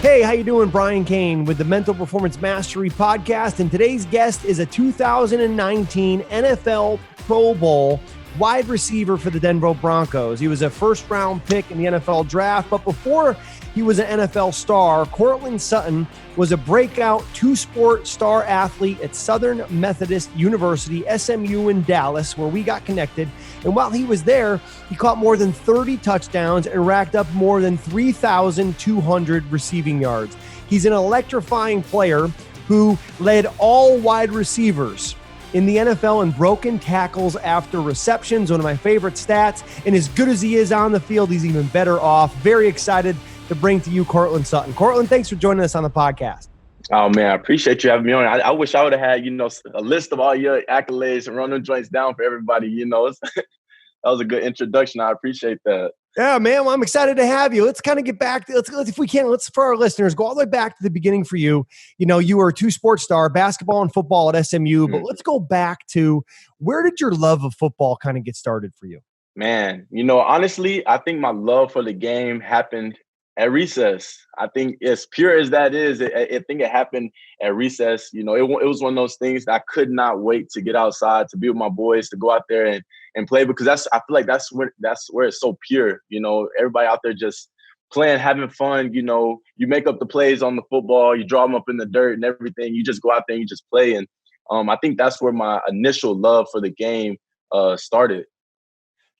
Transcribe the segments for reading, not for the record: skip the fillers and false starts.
Hey, how you doing? Brian Cain with the Mental Performance Mastery Podcast, and today's guest is a 2019 NFL Pro Bowl wide receiver for the Denver Broncos. He was a first-round pick in the NFL draft, but before he was an NFL star, Courtland Sutton was a breakout two-sport star athlete at Southern Methodist University, SMU in Dallas, where we got connected. And while he was there, he caught more than 30 touchdowns and racked up more than 3,200 receiving yards. He's an electrifying player who led all wide receivers in the NFL in broken tackles after receptions, one of my favorite stats. And as good as he is on the field, he's even better off. Very excited to bring to you Courtland Sutton. Courtland, thanks for joining us on the podcast. Oh, man, I appreciate you having me on. I wish I would have had, a list of all your accolades and run them joints down for everybody. That was a good introduction. I appreciate that. Yeah, man. Well, I'm excited to have you. Let's kind of get back to, let's if we can, let's, for our listeners, go all the way back to the beginning for you. You were a two-sport star, basketball and football at SMU, but let's go back to, where did your love of football kind of get started for you? Man, honestly, I think my love for the game happened at recess. I think as pure as that is, I think it happened at recess. It was one of those things that I could not wait to get outside, to be with my boys, to go out there and play, because I feel like that's where it's so pure. Everybody out there just playing, having fun. You make up the plays on the football, you draw them up in the dirt and everything. You just go out there and you just play. And I think that's where my initial love for the game started.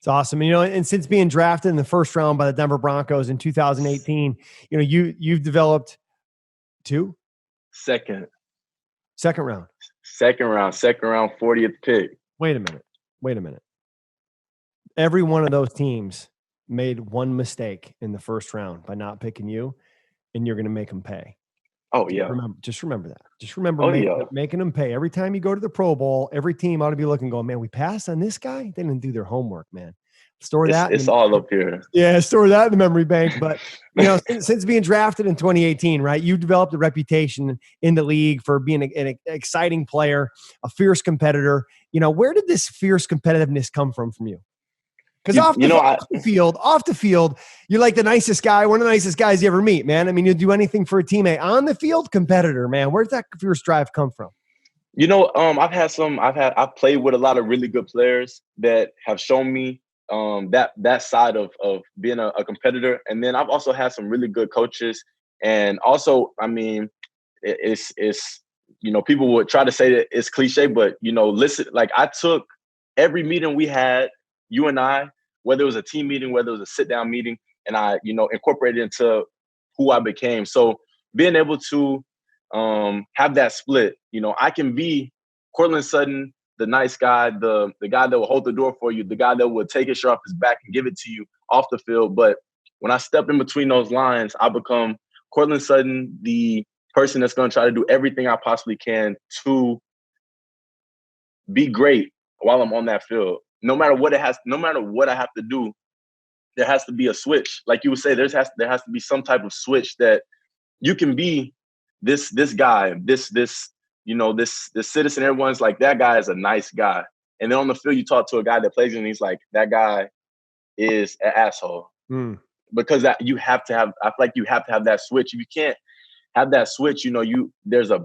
It's awesome. And since being drafted in the first round by the Denver Broncos in 2018, you've developed two? Second round, 40th pick. Wait a minute. Every one of those teams made one mistake in the first round by not picking you, and you're going to make them pay. Oh, yeah. Just remember that. Just remember making them pay. Every time you go to the Pro Bowl, every team ought to be looking, going, man, we passed on this guy? They didn't do their homework, man. Store that. It's all up here. Yeah, store that in the memory bank. But, since being drafted in 2018, right, you developed a reputation in the league for being an exciting player, a fierce competitor. Where did this fierce competitiveness come from you? Because off the field, you're like the nicest guy, one of the nicest guys you ever meet, man. I mean, you'll do anything for a teammate. On the field, competitor, man. Where's that fierce drive come from? I've played with a lot of really good players that have shown me that side of being a competitor. And then I've also had some really good coaches. And also, I mean, it's people would try to say that it's cliche, but, listen, like I took every meeting we had, you and I, whether it was a team meeting, whether it was a sit-down meeting, and I, incorporated into who I became. So being able to have that split, I can be Courtland Sutton, the nice guy, the guy that will hold the door for you, the guy that will take his shirt off his back and give it to you off the field. But when I step in between those lines, I become Courtland Sutton, the person that's going to try to do everything I possibly can to be great while I'm on that field. No matter what I have to do, there has to be a switch. Like you would say, there has to be some type of switch that you can be this guy, this citizen. Everyone's like, that guy is a nice guy. And then on the field, you talk to a guy that plays and he's like, that guy is an asshole. Because I feel like you have to have that switch. If you can't have that switch, there's a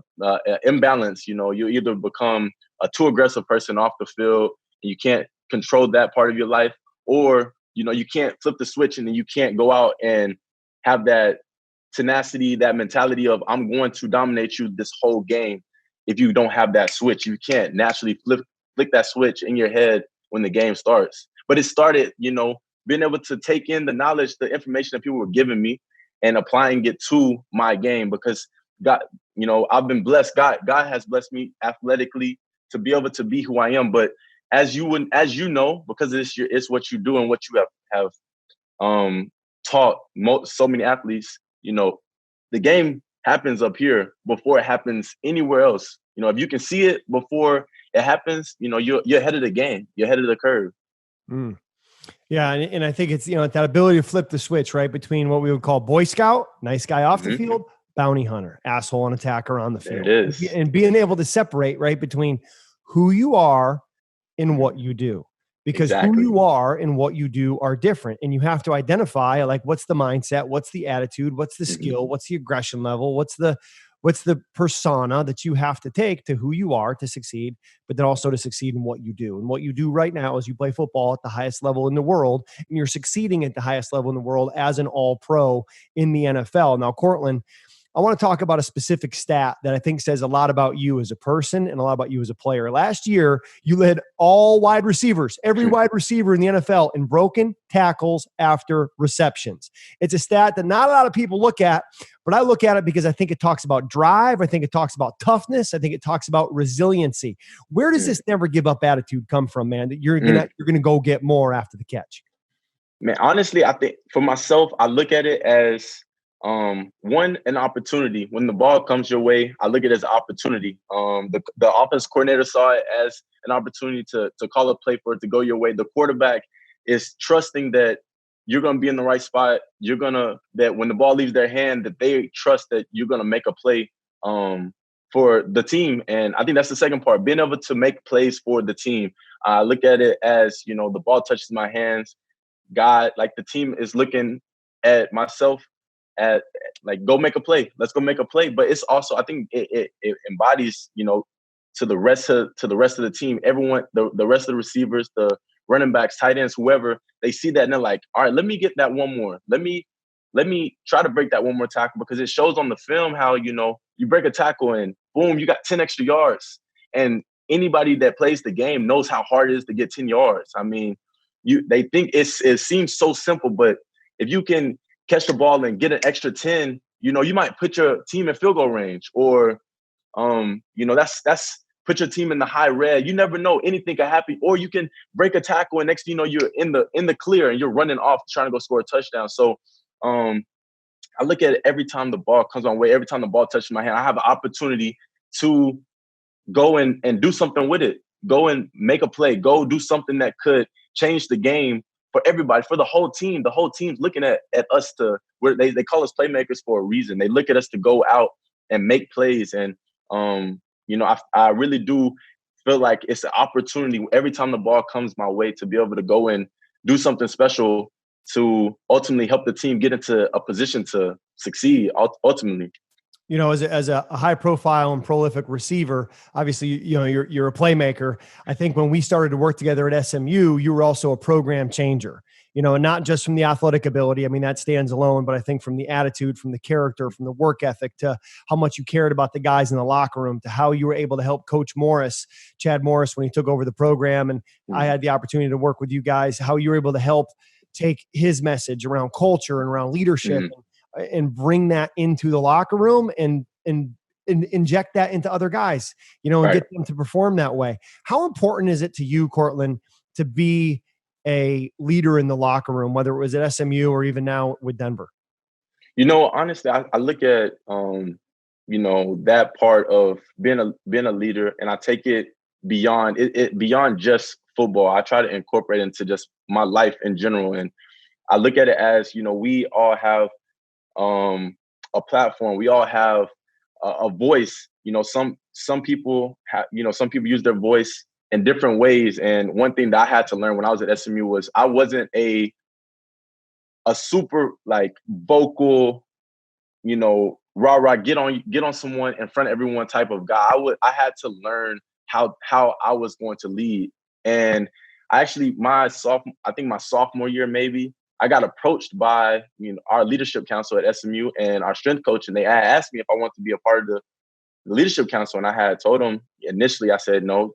imbalance. You either become a too aggressive person off the field and you can't control that part of your life, or you can't flip the switch and then you can't go out and have that tenacity, that mentality of I'm going to dominate you this whole game. If you don't have that switch, you can't naturally flick that switch in your head when the game starts. But it started, being able to take in the knowledge, the information that people were giving me and applying it to my game, because God, I've been blessed. God has blessed me athletically to be able to be who I am. But as you know, because it's what you do and what you have taught so many athletes, the game happens up here before it happens anywhere else. If you can see it before it happens, you're ahead of the game. You're ahead of the curve. Yeah, and I think it's, that ability to flip the switch, right, between what we would call Boy Scout, nice guy off the field, bounty hunter, asshole and attacker on the field. There it is. And being able to separate, right, between who you are and what you do. because who Exactly. you are and what you do are different. And you have to identify, like, what's the mindset, what's the attitude, what's the skill, what's the aggression level, what's the persona that you have to take to who you are to succeed, but then also to succeed in what you do. And what you do right now is you play football at the highest level in the world, and you're succeeding at the highest level in the world as an all-pro in the NFL. Now, Courtland, I want to talk about a specific stat that I think says a lot about you as a person and a lot about you as a player. Last year, you led all wide receivers, every wide receiver in the NFL, in broken tackles after receptions. It's a stat that not a lot of people look at, but I look at it because I think it talks about drive. I think it talks about toughness. I think it talks about resiliency. Where does this never give up attitude come from, man, that you're gonna go get more after the catch? Man, honestly, I think for myself, I look at it as one, an opportunity. When the ball comes your way, I look at it as an opportunity. The offense coordinator saw it as an opportunity to call a play for it to go your way. The quarterback is trusting that you're going to be in the right spot. That when the ball leaves their hand, that they trust that you're going to make a play for the team. And I think that's the second part, being able to make plays for the team. I look at it as, the ball touches my hands. God, like the team is looking at myself at like, go make a play. Let's go make a play. But it's also, I think it embodies, to the rest of the team, everyone, the rest of the receivers, the running backs, tight ends, whoever, they see that and they're like, all right, let me get that one more. Let me try to break that one more tackle, because it shows on the film how, you break a tackle and boom, you got 10 extra yards. And anybody that plays the game knows how hard it is to get 10 yards. I mean, they think it seems so simple, but if you can catch the ball and get an extra 10, you might put your team in field goal range, or, that's put your team in the high red. You never know, anything can happen, or you can break a tackle and next thing you know, you're in the clear and you're running off trying to go score a touchdown. So, I look at it every time the ball comes my way, every time the ball touches my hand, I have an opportunity to go and do something with it. Go and make a play. Go do something that could change the game for everybody, for the whole team. The whole team's looking at us where they call us playmakers for a reason. They look at us to go out and make plays. And, I really do feel like it's an opportunity every time the ball comes my way to be able to go and do something special to ultimately help the team get into a position to succeed ultimately. As a high profile and prolific receiver, obviously, you're a playmaker. I think when we started to work together at SMU, you were also a program changer, and not just from the athletic ability. I mean, that stands alone, but I think from the attitude, from the character, from the work ethic, to how much you cared about the guys in the locker room, to how you were able to help Coach Chad Morris, when he took over the program. And I had the opportunity to work with you guys, how you were able to help take his message around culture and around leadership and bring that into the locker room and inject that into other guys, and get them to perform that way. How important is it to you, Courtland, to be a leader in the locker room, whether it was at SMU or even now with Denver? Honestly, I look at, that part of being a leader, and I take it beyond beyond just football. I try to incorporate it into just my life in general. And I look at it as, we all have a platform. We all have a voice. Some people have, some people use their voice in different ways. And one thing that I had to learn when I was at SMU was I wasn't a super like vocal, rah, get on someone in front of everyone type of guy. I had to learn how I was going to lead. And my sophomore year, maybe, I got approached by our leadership council at SMU and our strength coach, and they asked me if I wanted to be a part of the leadership council. And I had told them initially, I said no.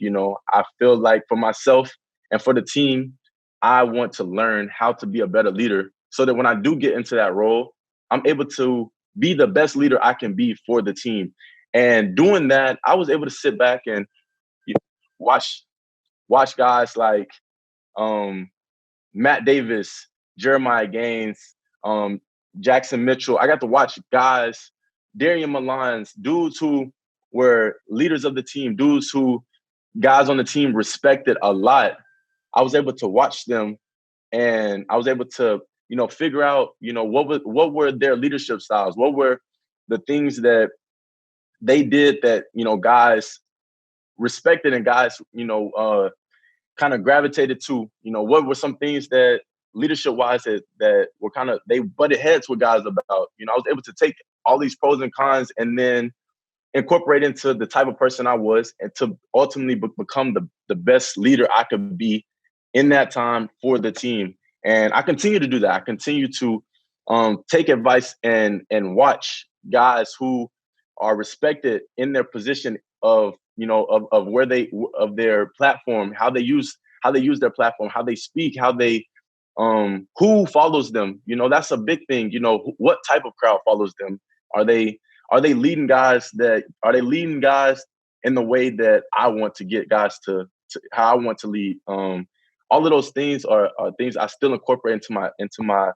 I feel like for myself and for the team, I want to learn how to be a better leader, so that when I do get into that role, I'm able to be the best leader I can be for the team. And doing that, I was able to sit back and watch guys like Matt Davis, Jeremiah Gaines, Jackson Mitchell. I got to watch guys, Darian Malines, dudes who were leaders of the team, dudes who guys on the team respected a lot. I was able to watch them, and I was able to, figure out, what were their leadership styles? What were the things that they did that, guys respected and guys, kind of gravitated to, what were some things that leadership wise that were kind of, they butted heads with guys about. I was able to take all these pros and cons and then incorporate into the type of person I was, and to ultimately become the best leader I could be in that time for the team. And I continue to do that. I continue to take advice and watch guys who are respected in their position of, of where of their platform, how they use their platform, how they speak, how they who follows them. That's a big thing. What type of crowd follows them? Are they leading guys in the way that I want to get guys to how I want to lead? All of those things are things I still incorporate into my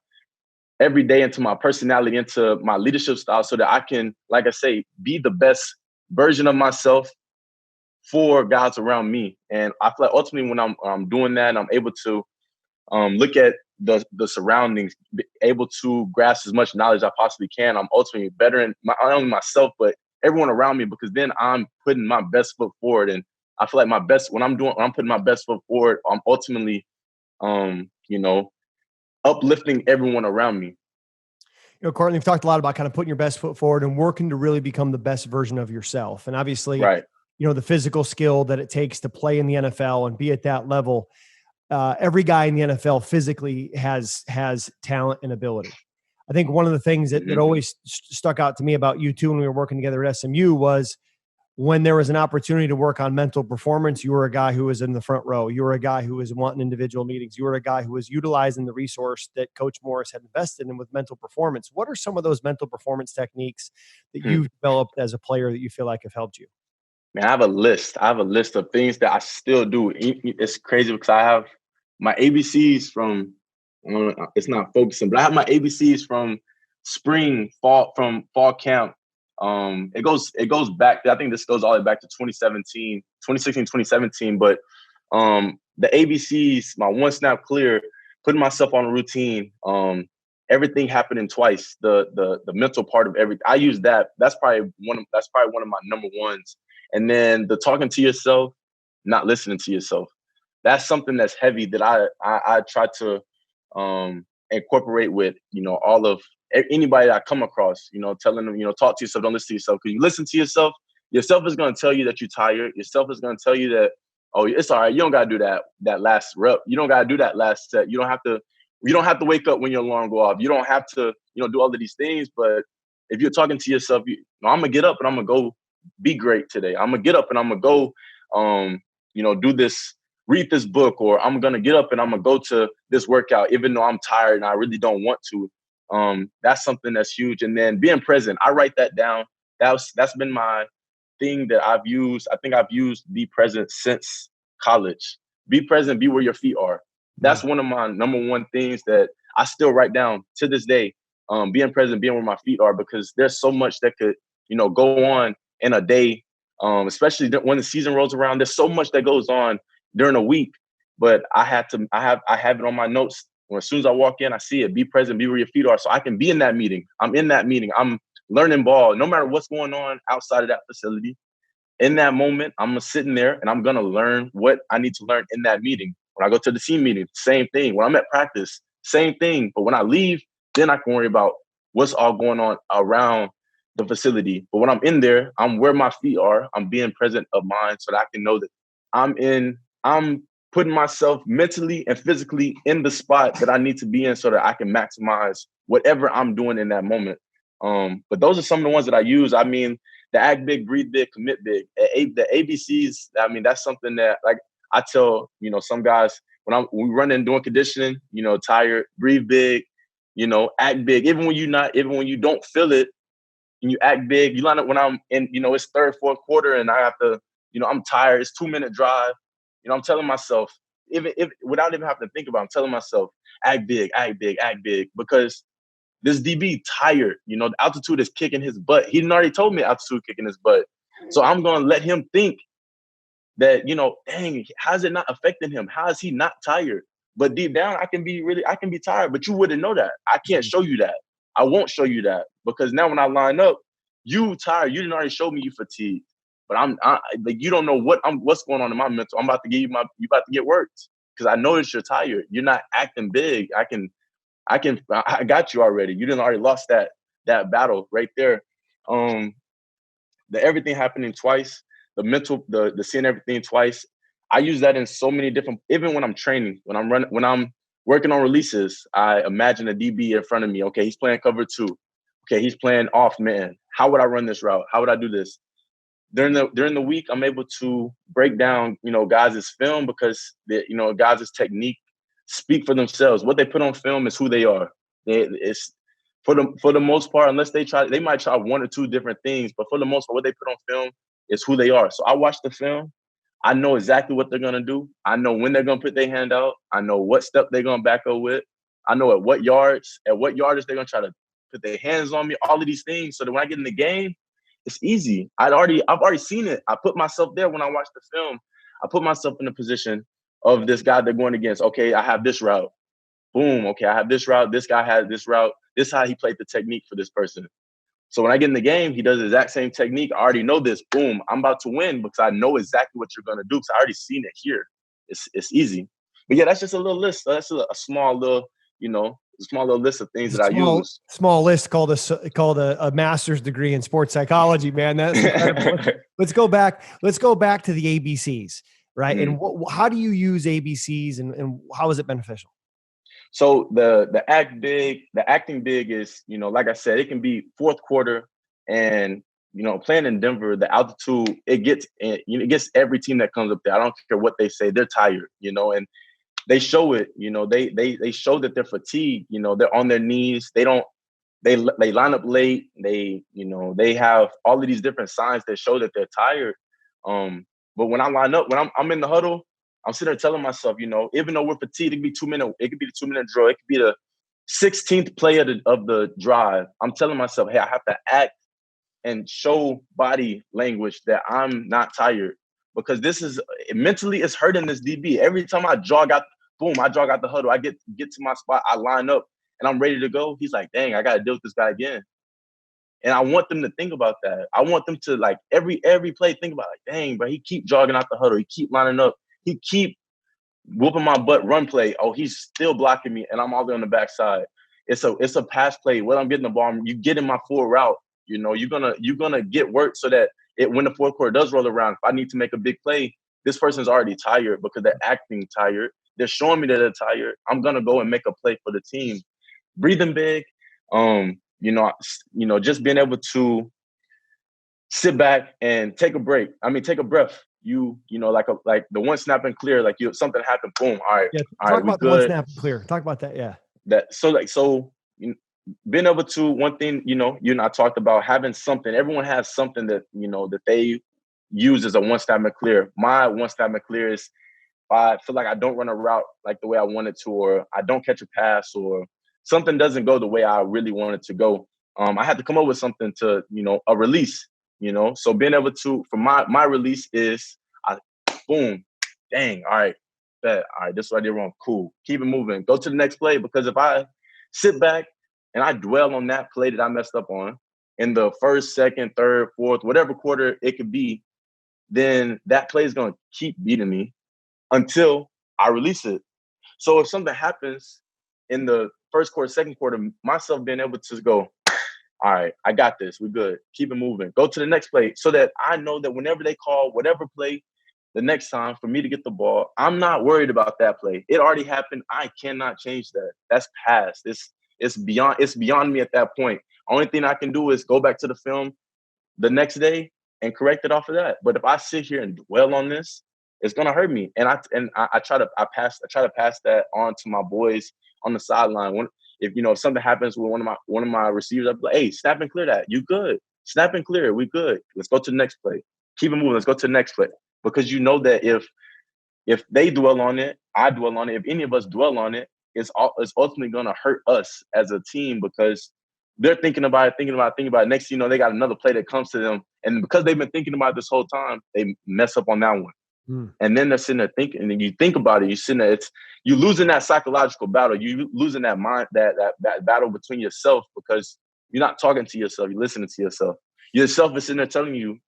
every day, into my personality, into my leadership style, so that I can, like I say, be the best version of myself for guys around me. And I feel like ultimately when I'm doing that, and I'm able to look at the surroundings, be able to grasp as much knowledge I possibly can, I'm ultimately bettering not only myself, but everyone around me, because then I'm putting my best foot forward. And I feel like when I'm putting my best foot forward, I'm ultimately, uplifting everyone around me. Courtland, you've talked a lot about kind of putting your best foot forward and working to really become the best version of yourself. And obviously, right, the physical skill that it takes to play in the NFL and be at that level. Every guy in the NFL physically has talent and ability. I think one of the things that always stuck out to me about you too when we were working together at SMU was when there was an opportunity to work on mental performance, you were a guy who was in the front row. You were a guy who was wanting individual meetings. You were a guy who was utilizing the resource that Coach Morris had invested in with mental performance. What are some of those mental performance techniques that you've developed as a player that you feel like have helped you? Man, I have a list of things that I still do. It's crazy because I have my ABCs from, it's not focusing, but I have my ABCs from fall camp. It goes back. I think this goes all the way back to 2016, 2017. But the ABCs, my one snap clear, putting myself on a routine, everything happening twice. The mental part of everything. I use that. That's probably one of my number ones. And then the talking to yourself, not listening to yourself. That's something that's heavy that I try to incorporate with, all of anybody that I come across, telling them, talk to yourself, don't listen to yourself. Because you listen to yourself is going to tell you that you're tired. Yourself is going to tell you that, oh, it's all right. You don't got to do that last rep. You don't got to do that last set. You don't have to wake up when your alarm go off. You don't have to, do all of these things. But if you're talking to yourself, I'm going to get up and I'm going to go be great today. I'm going to get up and I'm going to go, do this, read this book, or I'm going to get up and I'm going to go to this workout, even though I'm tired and I really don't want to. That's something that's huge. And then being present, I write that down. That's been my thing that I've used. I think I've used be present since college. Be present, be where your feet are. That's one of my number one things that I still write down to this day. Being present, being where my feet are, because there's so much that could, go on in a day, especially when the season rolls around. There's so much that goes on during a week, but I have it on my notes. As soon as I walk in, I see it. Be present, be where your feet are, so I can be in that meeting. I'm in that meeting. I'm learning ball, no matter what's going on outside of that facility. In that moment, I'm sitting there and I'm gonna learn what I need to learn in that meeting. When I go to the team meeting, same thing. When I'm at practice, same thing. But when I leave, then I can worry about what's all going on around the facility. But when I'm in there, I'm where my feet are. I'm being present of mind so that I can know that I'm putting myself mentally and physically in the spot that I need to be in so that I can maximize whatever I'm doing in that moment. But those are some of the ones that I use. I mean, the act big, breathe big, commit big. The ABCs, I mean, that's something that, like, I tell, some guys when we run in doing conditioning, tired, breathe big, act big. Even when you don't feel it and you act big, you line up when I'm in, it's third, fourth quarter and I have to, I'm tired. It's 2-minute drive. I'm telling myself, even if without even having to think about it, I'm telling myself, act big, act big, act big, because this DB tired. The altitude is kicking his butt. He already told me altitude kicking his butt. So I'm going to let him think that, dang, how's it not affecting him? How is he not tired? But deep down, I can be tired, but you wouldn't know that. I can't show you that. I won't show you that, because now when I line up, you tired. You didn't already show me you fatigued. but like, you don't know what's going on in my mental. I'm about to give you you about to get worked because I notice you're tired. You're not acting big. I got you already. You didn't already lost that battle right there. The everything happening twice, the mental, the seeing everything twice. I use that in so many different, even when I'm training, when I'm working on releases, I imagine a DB in front of me. Okay, he's playing cover 2. Okay, he's playing off man. How would I run this route? How would I do this? During the week, I'm able to break down, guys' film because guys' technique speak for themselves. What they put on film is who they are. It's for the most part, unless they might try 1 or 2 different things, but for the most part, what they put on film is who they are. So I watch the film. I know exactly what they're gonna do. I know when they're gonna put their hand out. I know what step they're gonna back up with. I know at what yardage they're gonna try to put their hands on me. All of these things, so that when I get in the game, it's easy. I've already seen it. I put myself there when I watch the film. I put myself in the position of this guy they're going against. Okay, I have this route. Boom. Okay, I have this route. This guy has this route. This is how he played the technique for this person. So when I get in the game, he does the exact same technique. I already know this. Boom. I'm about to win because I know exactly what you're going to do because I already seen it here. It's easy. But yeah, that's just a little list. That's a small little, small little list of things that I use. Small list called a master's degree in sports psychology, man. That's incredible. Let's go back to the ABCs, right? Mm-hmm. And how do you use ABCs and how is it beneficial? So the acting big is, like I said, it can be fourth quarter and, playing in Denver, the altitude, it gets every team that comes up there. I don't care what they say. They're tired, and they show it, they show that they're fatigued, they're on their knees. They line up late. They have all of these different signs that show that they're tired. But when I line up, when I'm in the huddle, I'm sitting there telling myself, even though we're fatigued, it could be the 2-minute drill. It could be the 16th play of the drive. I'm telling myself, hey, I have to act and show body language that I'm not tired because this is mentally it's hurting this DB. Every time I jog out the huddle, I get to my spot, I line up and I'm ready to go. He's like, dang, I got to deal with this guy again. And I want them to think about that. I want them to like every play think about like, dang, but he keep jogging out the huddle. He keep lining up. He keep whooping my butt run play. Oh, he's still blocking me, and I'm all the way on the backside. It's a pass play. When I'm getting the ball, you get in my full route. You're gonna get work so that when the fourth quarter does roll around, if I need to make a big play, this person's already tired because they're acting tired. They're showing me that they're tired. I'm gonna go and make a play for the team. Breathing big. Just being able to sit back and take a break. I mean, take a breath. Like the one snap and clear, like something happened, boom. All right. Yeah, talk about the one snap and clear. Talk about that. Yeah. Being able to, one thing, you and I talked about having something. Everyone has something that, that they use as a one snap and clear. My one snap and clear is if I feel like I don't run a route like the way I wanted to, or I don't catch a pass, or something doesn't go the way I really want it to go. I had to come up with something to, a release, So being able to, for my release is, boom, dang, all right, bet, all right, this is what I did wrong, cool. Keep it moving. Go to the next play, because if I sit back and I dwell on that play that I messed up on in the first, second, third, fourth, whatever quarter it could be, then that play is going to keep beating me until I release it. So if something happens in the first quarter, second quarter, myself being able to go, all right, I got this. We're good. Keep it moving. Go to the next play so that I know that whenever they call whatever play the next time for me to get the ball, I'm not worried about that play. It already happened. I cannot change that. That's past. It's beyond me at that point. Only thing I can do is go back to the film the next day and correct it off of that. But if I sit here and dwell on this, it's gonna hurt me. And I try to pass that on to my boys on the sideline. If something happens with one of my receivers, I'll be like, hey, snap and clear that. You good. Snap and clear. We good. Let's go to the next play. Keep it moving. Let's go to the next play. Because you know that if they dwell on it, I dwell on it. If any of us dwell on it, it's ultimately gonna hurt us as a team because they're thinking about it. Next thing you know, they got another play that comes to them. And because they've been thinking about it this whole time, they mess up on that one. And then they're sitting there thinking, and then you think about it, you're sitting there, you losing that psychological battle. You losing that mind, that battle between yourself because you're not talking to yourself, you're listening to yourself. Yourself is sitting there telling you,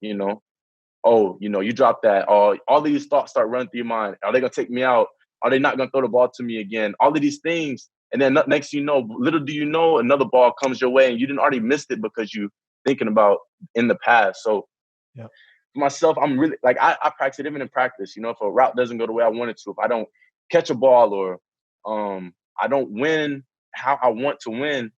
oh, you drop that. All of these thoughts start running through your mind. Are they going to take me out? Are they not going to throw the ball to me again? All of these things. And then next little do you know, another ball comes your way and you didn't already missed it because you thinking about in the past. So yeah. For myself, I'm really like, I practice it even in practice. If a route doesn't go the way I want it to, if I don't catch a ball or I don't win how I want to win,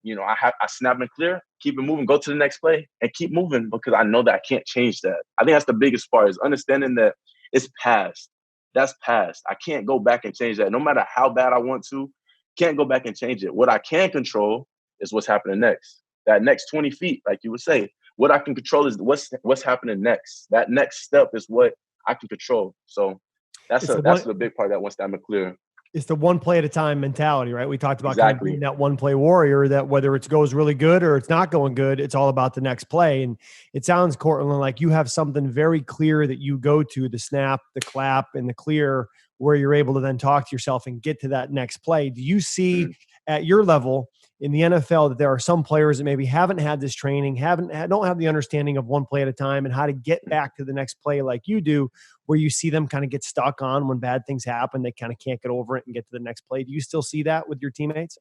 I snap and clear, keep it moving, go to the next play and keep moving because I know that I can't change that. I think that's the biggest part is understanding that it's past. That's past. I can't go back and change that. No matter how bad I want to, can't go back and change it. What I can control is what's happening next. That next 20 feet, like you would say, what I can control is what's happening next. That next step is what I can control. So that's the big part that once I'm clear. It's the one play at a time mentality, right? We talked about exactly. kind of being that one play warrior that whether it goes really good or it's not going good, it's all about the next play. And it sounds, Courtland, like you have something very clear that you go to, the snap, the clap, and the clear, where you're able to then talk to yourself and get to that next play. Do you see at your level in the NFL that there are some players that maybe haven't had this training, don't have the understanding of one play at a time and how to get back to the next play like you do, where you see them kind of get stuck on when bad things happen, they kind of can't get over it and get to the next play? Do you still see that with your teammates?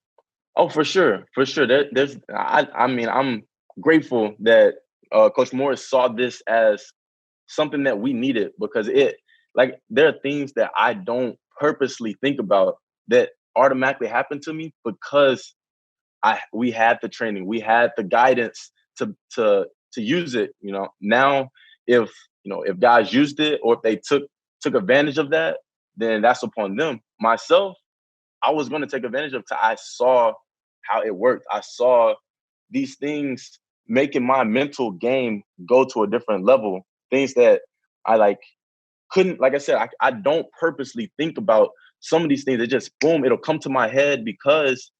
Oh, for sure. I'm grateful that Coach Morris saw this as something that we needed because there are things that I don't purposely think about that automatically happen to me because we had the training, we had the guidance to use it. Now if guys used it or if they took advantage of that, then that's upon them. Myself, I was going to take advantage of it. I saw how it worked. I saw these things making my mental game go to a different level. Things that I couldn't, like I said, I don't purposely think about some of these things. It just boom, it'll come to my head because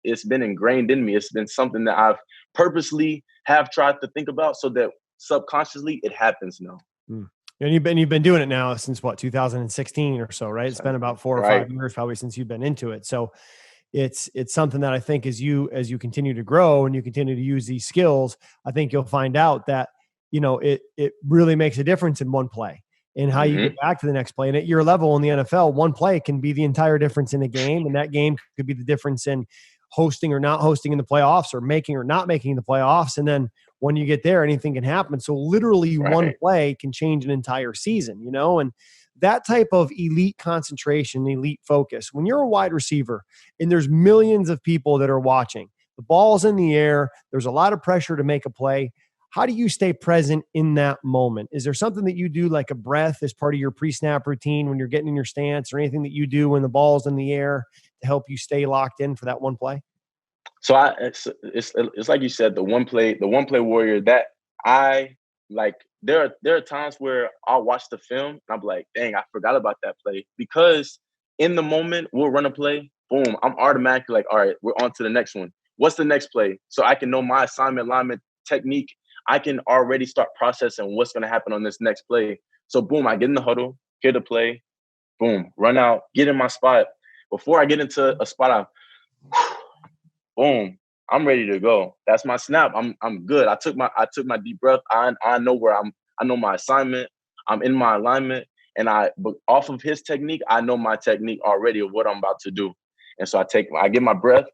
it's been ingrained in me. It's been something that I've purposely have tried to think about so that subconsciously it happens now. And you've been doing it now since what, 2016 or so, right? It's been about 4 or 5 years probably since you've been into it. So it's something that I think as you continue to grow and you continue to use these skills, I think you'll find out that, it really makes a difference in one play and how you get back to the next play. And at your level in the NFL, one play can be the entire difference in a game. And that game could be the difference in hosting or not hosting in the playoffs or making or not making the playoffs. And then when you get there, anything can happen. So literally one play can change an entire season, and that type of elite concentration, elite focus, when you're a wide receiver and there's millions of people that are watching, the ball's in the air, there's a lot of pressure to make a play. How do you stay present in that moment? Is there something that you do like a breath as part of your pre-snap routine when you're getting in your stance, or anything that you do when the ball's in the air to help you stay locked in for that one play? So it's like you said, the one play warrior that I like. There are times where I'll watch the film and I'm like, dang, I forgot about that play, because in the moment we'll run a play, boom, I'm automatically like, all right, we're on to the next one. What's the next play? So I can know my assignment, alignment, technique. I can already start processing what's going to happen on this next play. So boom, I get in the huddle, hear the play, boom, run out, get in my spot. Before I get into a spot, boom, I'm ready to go. That's my snap. I'm good. I took my deep breath. I know where I know my assignment. I'm in my alignment, and but off of his technique, I know my technique already of what I'm about to do. And so I get my breath,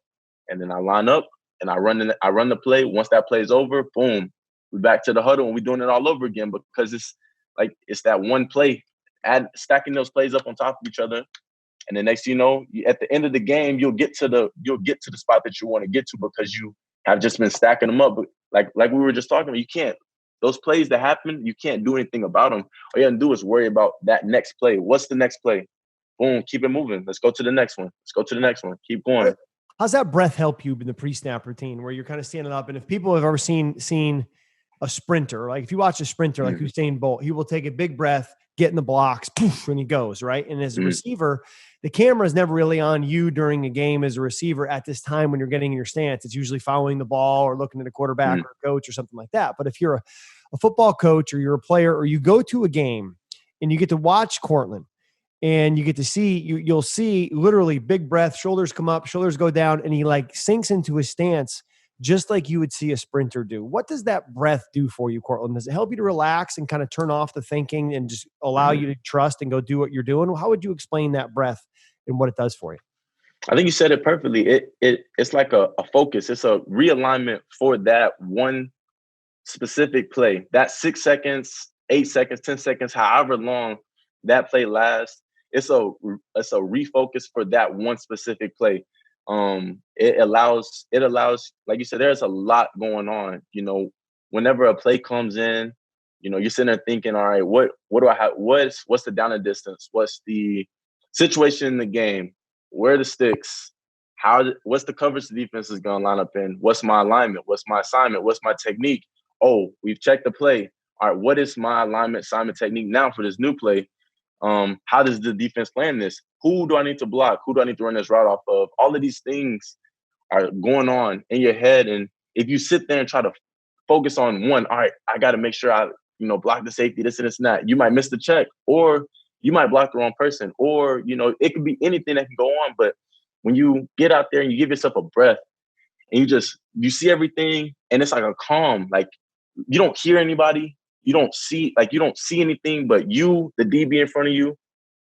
and then I line up and I run the play. Once that play is over, boom, we back to the huddle and we're doing it all over again, because it's that one play, stacking those plays up on top of each other. And the next, at the end of the game, you'll get to the spot that you want to get to because you have just been stacking them up. But like we were just talking about, those plays that happen, you can't do anything about them. All you have to do is worry about that next play. What's the next play? Boom, keep it moving. Let's go to the next one. Let's go to the next one. Keep going. How's that breath help you in the pre-snap routine where you're kind of standing up? And if people have ever seen a sprinter, like if you watch a sprinter like Usain Bolt, he will take a big breath, get in the blocks, poof, and he goes, right? And as a receiver, the camera is never really on you during a game as a receiver at this time when you're getting in your stance. It's usually following the ball or looking at a quarterback or a coach or something like that. But if you're a football coach or you're a player or you go to a game and you get to watch Courtland and you get to see, you'll see literally big breath, shoulders come up, shoulders go down, and he sinks into his stance just like you would see a sprinter do. What does that breath do for you, Courtland? Does it help you to relax and kind of turn off the thinking and just allow you to trust and go do what you're doing? How would you explain that breath and what it does for you? I think you said it perfectly. It's like a focus. It's a realignment for that one specific play. That 6 seconds, 8 seconds, 10 seconds, however long that play lasts. It's a refocus for that one specific play. It allows, like you said, there's a lot going on. You know, whenever a play comes in, you know, you're sitting there thinking, all right, what do I have? What's the down and distance? What's the situation in the game? Where are the sticks? What's the coverage the defense is going to line up in? What's my alignment? What's my assignment? What's my technique? Oh, we've checked the play. All right, what is my alignment, assignment, technique now for this new play? How does the defense plan this? Who do I need to block? Who do I need to run this route off of? All of these things are going on in your head. And if you sit there and try to focus on one, all right, I got to make sure I, you know, block the safety, this and this and that. You might miss the check, or you might block the wrong person, or, you know, it could be anything that can go on. But when you get out there and you give yourself a breath and you see everything, and it's like a calm, like you don't hear anybody, you don't see anything but you, the DB in front of you,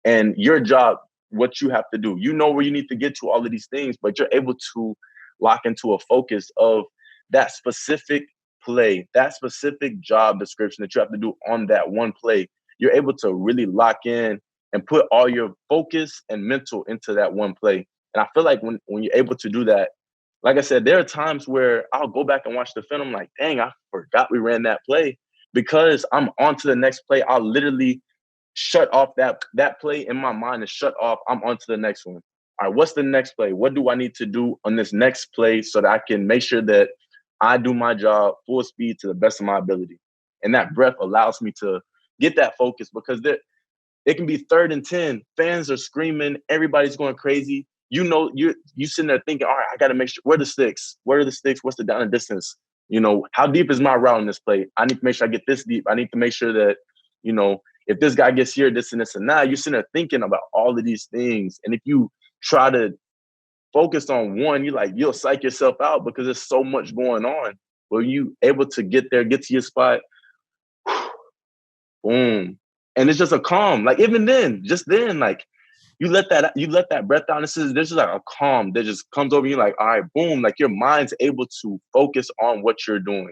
and your job, what you have to do. You know where you need to get to, all of these things, but you're able to lock into a focus of that specific play, that specific job description that you have to do on that one play. You're able to really lock in and put all your focus and mental into that one play. And I feel like when you're able to do that, like I said, there are times where I'll go back and watch the film. I'm like, dang, I forgot we ran that play. Because I'm on to the next play, I'll literally shut off that play in my mind and shut off. I'm on to the next one. All right, what's the next play? What do I need to do on this next play so that I can make sure that I do my job full speed to the best of my ability? And that breath allows me to get that focus, because it can be 3rd and 10. Fans are screaming. Everybody's going crazy. You know, you sitting there thinking, all right, I got to make sure, where are the sticks? Where are the sticks? What's the down and distance? You know, how deep is my route in this play? I need to make sure I get this deep. I need to make sure that, you know, if this guy gets here, this and this and that, you're sitting there thinking about all of these things. And if you try to focus on one, you'll psych yourself out because there's so much going on. But you able to get there, get to your spot, boom. And it's just a calm. Like even then, like you let that breath out. There's just like a calm that just comes over you, like, all right, boom, like your mind's able to focus on what you're doing.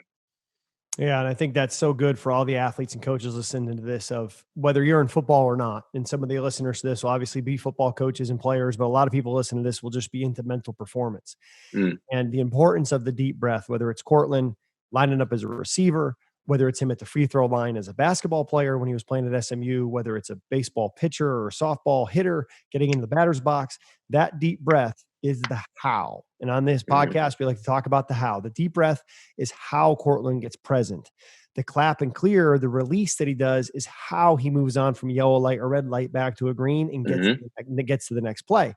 Yeah, and I think that's so good for all the athletes and coaches listening to this, of whether you're in football or not. And some of the listeners to this will obviously be football coaches and players, but a lot of people listening to this will just be into mental performance. And the importance of the deep breath, whether it's Courtland lining up as a receiver, whether it's him at the free throw line as a basketball player when he was playing at SMU, whether it's a baseball pitcher or a softball hitter getting into the batter's box, that deep breath is the how. And on this podcast, we like to talk about the how. The deep breath is how Courtland gets present. The clap and clear, the release that he does, is how he moves on from yellow light or red light back to a green and gets to the next play.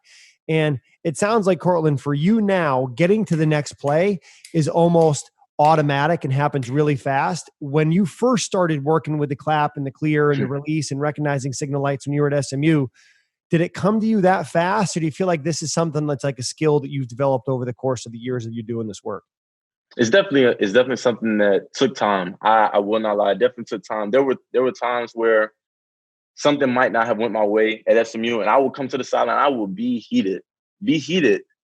And it sounds like, Courtland, for you now, getting to the next play is almost automatic and happens really fast. When you first started working with the clap and the clear and the release and recognizing signal lights when you were at SMU, did it come to you that fast, or do you feel like this is something that's like a skill that you've developed over the course of the years of you doing this work? It's definitely something that took time. I will not lie, it definitely took time. There were times where something might not have went my way at SMU, and I would come to the sideline, I would be heated.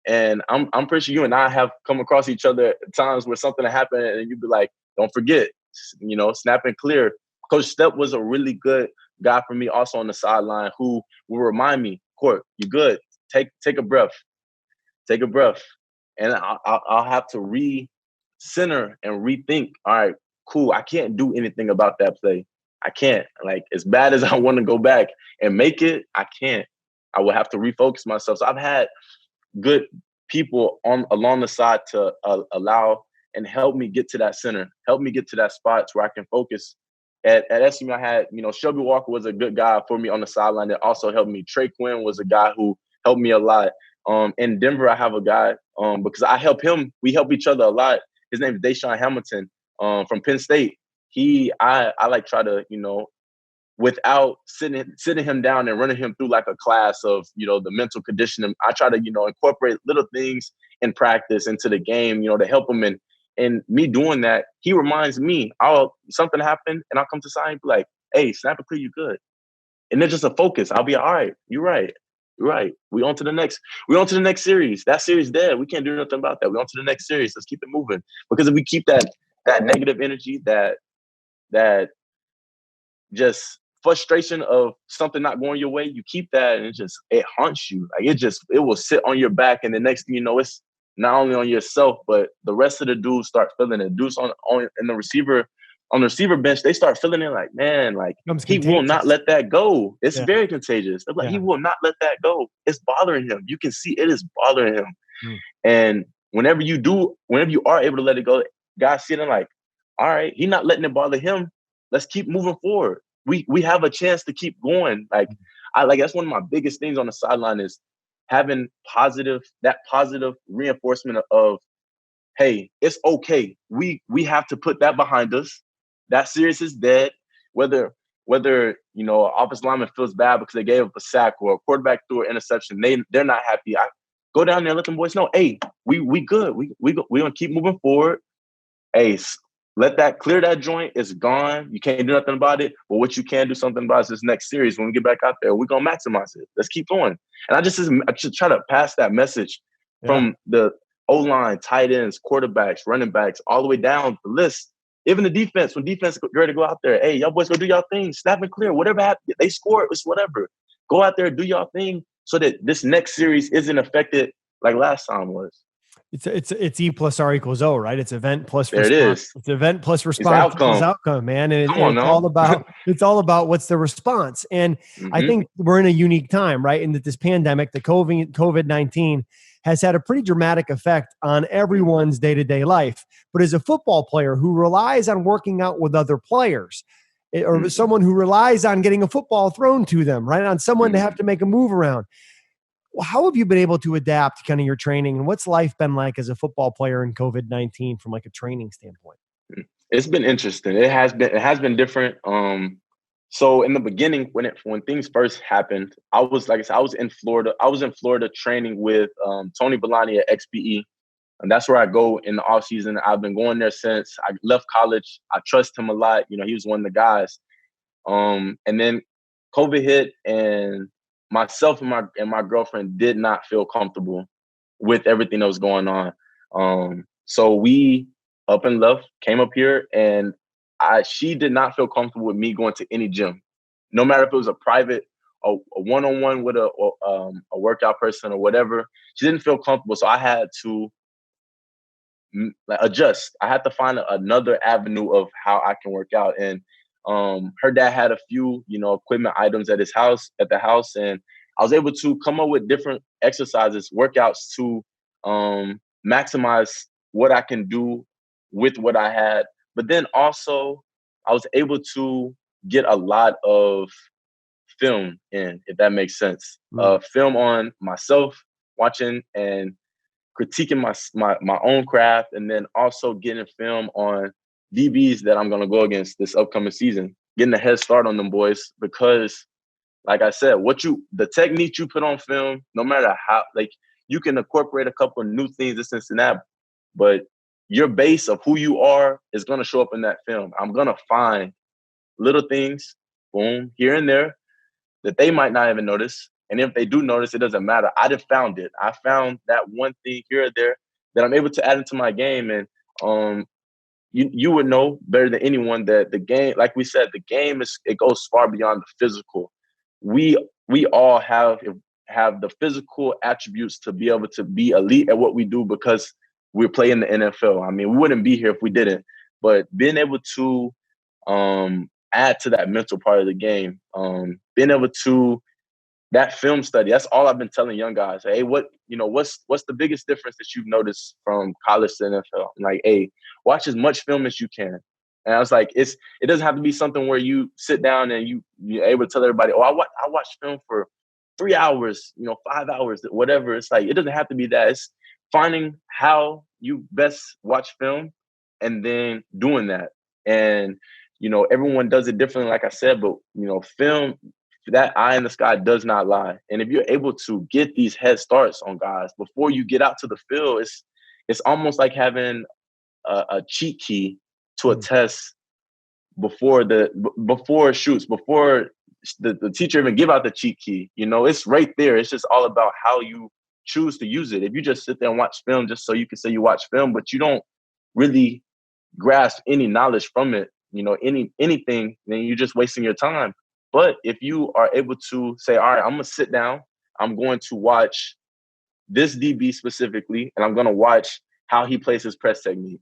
And I'm pretty sure you and I have come across each other at times where something happened and you'd be like, don't forget, you know, snap and clear. Coach Stepp was a really good guy for me also on the sideline, who will remind me, Court, you good. Take a breath. Take a breath. And I'll have to re-center and rethink, all right, cool, I can't do anything about that play. I can't. Like, as bad as I want to go back and make it, I can't. I will have to refocus myself. So I've had good people along the side to allow and help me get to that center, help me get to that spot where I can focus. At SMU, I had, you know, Shelby Walker was a good guy for me on the sideline that also helped me. Trey Quinn was a guy who helped me a lot. In Denver, I have a guy because I help him. We help each other a lot. His name is Deshaun Hamilton from Penn State. I like try to, you know, without sitting him down and running him through like a class of, you know, the mental conditioning, I try to, you know, incorporate little things in practice into the game, you know, to help him. And And me doing that, he reminds me, something happened and I'll come to sign, be like, hey, snap it clear, you good. And then just a focus. I'll be all right. You're right. You're right. We on to the next series. That series dead. We can't do nothing about that. We on to the next series. Let's keep it moving. Because if we keep that negative energy, that just frustration of something not going your way, you keep that and it haunts you. Like it will sit on your back, and the next thing you know, it's not only on yourself, but the rest of the dudes start feeling it. Dudes on the receiver bench, they start feeling it like, man, like he will not let that go. It's very contagious. Like, he will not let that go. It's bothering him. You can see it is bothering him. And whenever you are able to let it go, guys see it like, all right, he's not letting it bother him. Let's keep moving forward. We have a chance to keep going. Like that's one of my biggest things on the sideline is having positive reinforcement of, hey, it's okay. We have to put that behind us. That series is dead. Whether offensive lineman feels bad because they gave up a sack or a quarterback threw an interception, they're not happy. I go down there and let them boys know, hey, we good. We gonna keep moving forward. Hey, clear that joint. It's gone. You can't do nothing about it. But what you can do something about is this next series. When we get back out there, we're gonna maximize it. Let's keep going. And I should try to pass that message from the O-line, tight ends, quarterbacks, running backs, all the way down the list. Even the defense, when defense is ready to go out there, hey, y'all boys go do y'all thing, snap and clear, whatever happens. They score, it's whatever. Go out there, do y'all thing so that this next series isn't affected like last time was. It's E plus R equals O, right? It's event plus there response. It is. It's event plus response equals outcome, man. And it's all about what's the response. And I think we're in a unique time, right? And that this pandemic, the COVID-19 has had a pretty dramatic effect on everyone's day-to-day life. But as a football player who relies on working out with other players, or someone who relies on getting a football thrown to them, right? On someone to have to make a move around. Well, how have you been able to adapt kind of your training, and what's life been like as a football player in COVID-19 from like a training standpoint? It's been interesting. It has been different. So in the beginning, when things first happened, I was in Florida. I was in Florida training with Tony Villani at XPE. And that's where I go in the off season. I've been going there since I left college. I trust him a lot. He was one of the guys. And then COVID hit, and myself and my girlfriend did not feel comfortable with everything that was going on. So we up and left, came up here, and she did not feel comfortable with me going to any gym, no matter if it was a private, a one-on-one with a workout person or whatever. She didn't feel comfortable, so I had to adjust. I had to find another avenue of how I can work out. And her dad had a few, equipment items at the house, and I was able to come up with different exercises, workouts to maximize what I can do with what I had. But then also, I was able to get a lot of film in, if that makes sense. Film on myself, watching and critiquing my own craft, and then also getting film on DBs that I'm going to go against this upcoming season, getting a head start on them boys. Because, like I said, the technique you put on film, no matter how, you can incorporate a couple of new things, this and that, but your base of who you are is going to show up in that film. I'm going to find little things, boom, here and there, that they might not even notice. And if they do notice, it doesn't matter. I just found it. I found that one thing here or there that I'm able to add into my game. And you would know better than anyone that the game, like we said, the game it goes far beyond the physical. We all have the physical attributes to be able to be elite at what we do because we're playing the NFL. I mean, we wouldn't be here if we didn't. But being able to add to that mental part of the game, being able to that film study, that's all I've been telling young guys. Hey, what's the biggest difference that you've noticed from college to NFL? I'm like, hey, watch as much film as you can. And I was like, it doesn't have to be something where you sit down and you're able to tell everybody, oh, I watch film for 3 hours, 5 hours, whatever. It's like, it doesn't have to be that. It's finding how you best watch film and then doing that. And, everyone does it differently, like I said, but, film, that eye in the sky does not lie. And if you're able to get these head starts on guys before you get out to the field, it's almost like having a cheat key to a test before before shoots, before the teacher even give out the cheat key. You know, it's right there. It's just all about how you choose to use it. If you just sit there and watch film just so you can say you watch film, but you don't really grasp any knowledge from it, you know, anything, then you're just wasting your time. But if you are able to say, all right, I'm gonna sit down, I'm going to watch this DB specifically, and I'm gonna watch how he plays his press technique.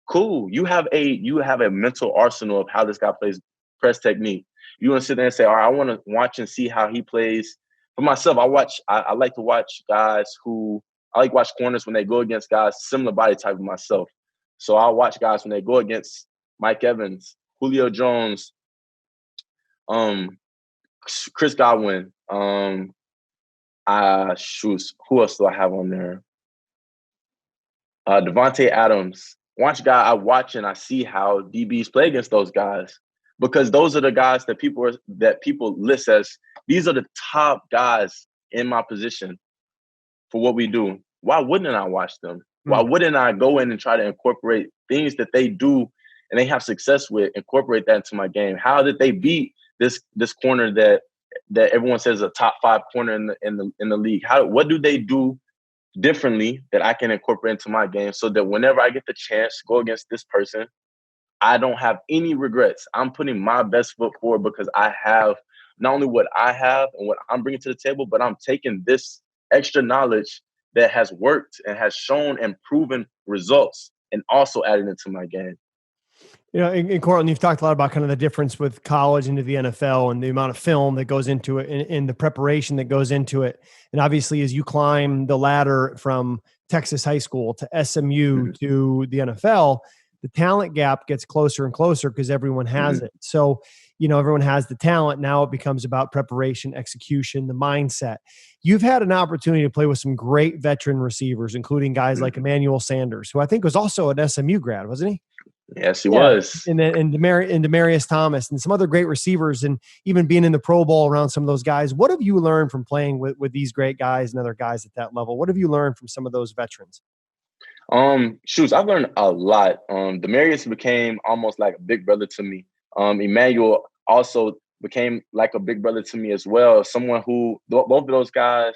Cool. You have a mental arsenal of how this guy plays press technique. You want to sit there and say, all right, I want to watch and see how he plays. For myself, I like to watch guys I like watch corners when they go against guys similar body type of myself. So I'll watch guys when they go against Mike Evans, Julio Jones, Chris Godwin, who else do I have on there? Devontae Adams. I watch and I see how DBs play against those guys, because those are the guys that people list as, these are the top guys in my position for what we do. Why wouldn't I watch them? Why wouldn't I go in and try to incorporate things that they do and they have success with, incorporate that into my game? How did they beat this corner that everyone says is a top 5 corner in the league? What do they do differently that I can incorporate into my game, so that whenever I get the chance to go against this person, I don't have any regrets? I'm putting my best foot forward because I have not only what I have and what I'm bringing to the table, but I'm taking this extra knowledge that has worked and has shown and proven results and also adding it to my game. You know, in Courtland, you've talked a lot about kind of the difference with college into the NFL and the amount of film that goes into it and the preparation that goes into it. And obviously, as you climb the ladder from Texas high school to SMU to the NFL, the talent gap gets closer and closer because everyone has it. So, you know, everyone has the talent. Now it becomes about preparation, execution, the mindset. You've had an opportunity to play with some great veteran receivers, including guys like Emmanuel Sanders, who I think was also an SMU grad, wasn't he? Yes, he was. And Demaryius Thomas and some other great receivers, and even being in the Pro Bowl around some of those guys. What have you learned from playing with these great guys and other guys at that level? What have you learned from some of those veterans? I've learned a lot. Demaryius became almost like a big brother to me. Emmanuel also became like a big brother to me as well. Someone who both of those guys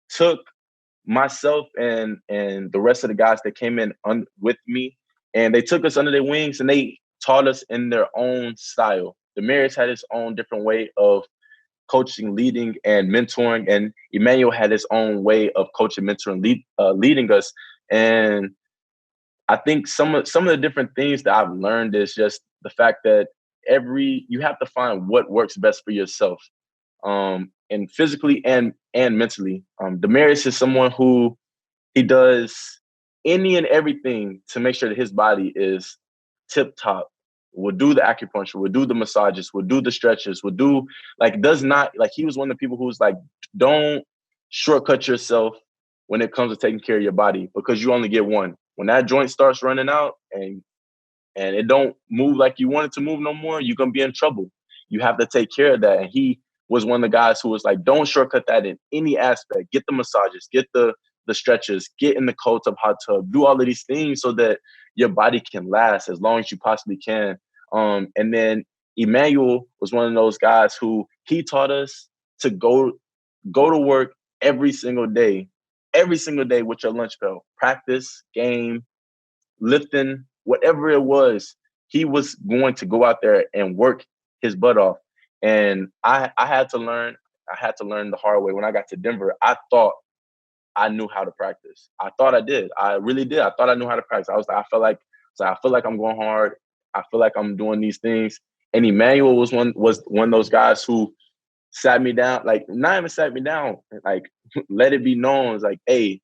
took myself and the rest of the guys that came in with me, and they took us under their wings and they taught us in their own style. Demaryius had his own different way of coaching, leading, and mentoring, and Emmanuel had his own way of coaching, mentoring, leading us. And I think some of the different things that I've learned is just the fact that you have to find what works best for yourself, and physically and mentally. Demaryius is someone who he does any and everything to make sure that his body is tip top. Will do the acupuncture, will do the massages, will do the stretches, he was one of the people who's like, don't shortcut yourself when it comes to taking care of your body, because you only get one. When that joint starts running out and it don't move like you want it to move no more, you're going to be in trouble. You have to take care of that. And he was one of the guys who was like, don't shortcut that in any aspect. Get the massages, get the stretches, get in the cold tub, hot tub, do all of these things so that your body can last as long as you possibly can. And then Emmanuel was one of those guys who he taught us to go to work every single day with your lunch bell, practice, game, lifting, whatever it was. He was going to go out there and work his butt off. And I had to learn the hard way. When I got to Denver, I thought I knew how to practice. I thought I did. I really did. I thought I knew how to practice. I feel like I'm going hard. I feel like I'm doing these things. And Emmanuel was one of those guys who sat me down, like not even sat me down, like let it be known. It's like, hey,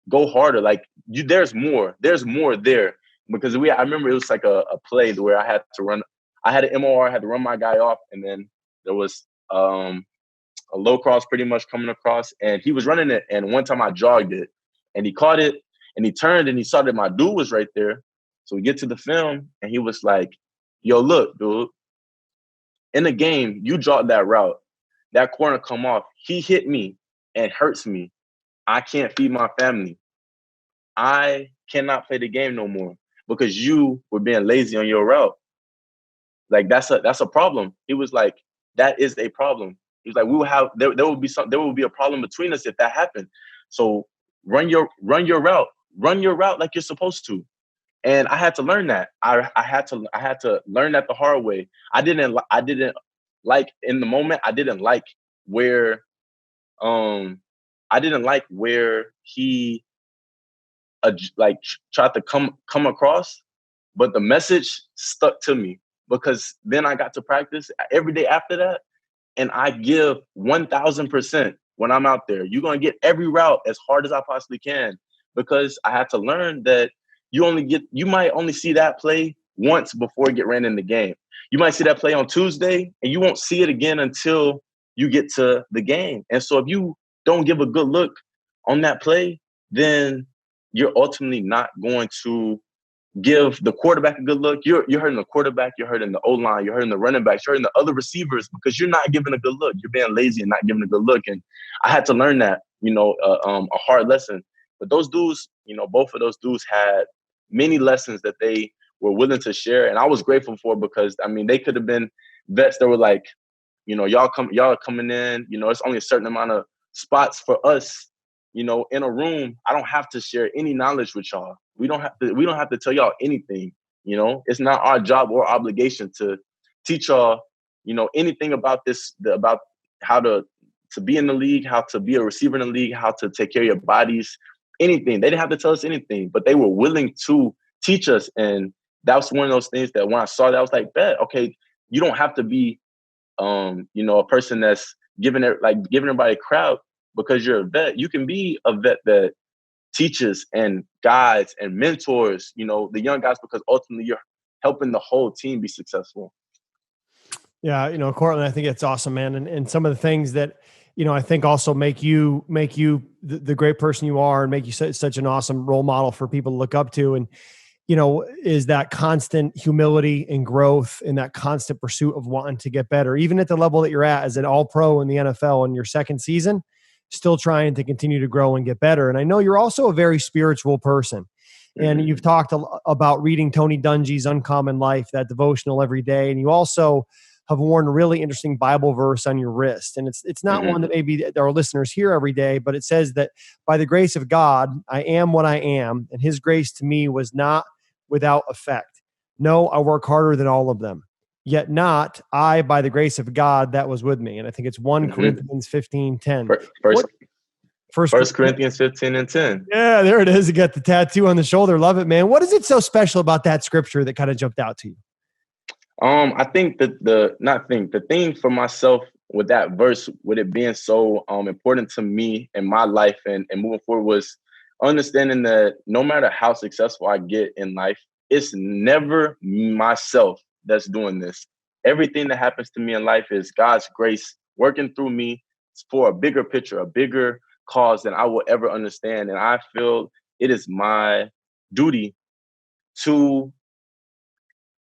go harder. Like there's more there. Because I remember it was like a play where I had to run. I had an MOR, I had to run my guy off, and then there was a low cross pretty much coming across, and he was running it, and one time I jogged it, and he caught it, and he turned, and he saw that my dude was right there. So we get to the film, and he was like, yo, look, dude, in the game, you jogged that route. That corner come off. He hit me and hurts me. I can't feed my family. I cannot play the game no more because you were being lazy on your route. Like that's a problem. He was like, that is a problem. He was like, there will be a problem between us if that happened. So run your route like you're supposed to. And I had to learn that. I had to learn that the hard way. I didn't like in the moment. I didn't like where he tried to come across, but the message stuck to me because then I got to practice every day after that, and I give 1,000% when I'm out there. You're gonna get every route as hard as I possibly can because I had to learn that you might only see that play once before it get ran in the game. You might see that play on Tuesday, and you won't see it again until you get to the game. And so if you don't give a good look on that play, then you're ultimately not going to give the quarterback a good look. You're hurting the quarterback, you're hurting the O-line, you're hurting the running backs, you're hurting the other receivers because you're not giving a good look. You're being lazy and not giving a good look. And I had to learn that, a hard lesson. But those dudes, both of those dudes had many lessons that they were willing to share. And I was grateful for because, they could have been vets that were like, y'all are coming in, it's only a certain amount of spots for us, in a room. I don't have to share any knowledge with y'all. We don't have to tell y'all anything. It's not our job or obligation to teach y'all, anything about about how to be in the league, how to be a receiver in the league, how to take care of your bodies, anything. They didn't have to tell us anything, but they were willing to teach us. And that was one of those things that when I saw that, I was like, bet, okay, you don't have to be, a person that's giving everybody crowd because you're a vet. You can be a vet that teaches and guides and mentors, the young guys, because ultimately you're helping the whole team be successful. Yeah. Courtland, I think it's awesome, man. And some of the things that, I think also make you the great person you are and make you such an awesome role model for people to look up to. And, is that constant humility and growth and that constant pursuit of wanting to get better, even at the level that you're at as an all-pro in the NFL in your second season, still trying to continue to grow and get better. And I know you're also a very spiritual person. And you've talked about reading Tony Dungy's Uncommon Life, that devotional every day. And you also have worn a really interesting Bible verse on your wrist. And it's not one that maybe our listeners hear every day, but it says that by the grace of God, I am what I am. And his grace to me was not without effect. No, I work harder than all of them. Yet not I, by the grace of God, that was with me. And I think it's 1 Corinthians 15:10. First Corinthians 15:10. Yeah, there it is. You got the tattoo on the shoulder. Love it, man. What is it so special about that scripture that kind of jumped out to you? I think that the thing for myself with that verse, with it being so important to me in my life and moving forward, was understanding that no matter how successful I get in life, it's never myself that's doing this. Everything that happens to me in life is God's grace working through me for a bigger picture, a bigger cause than I will ever understand. And I feel it is my duty to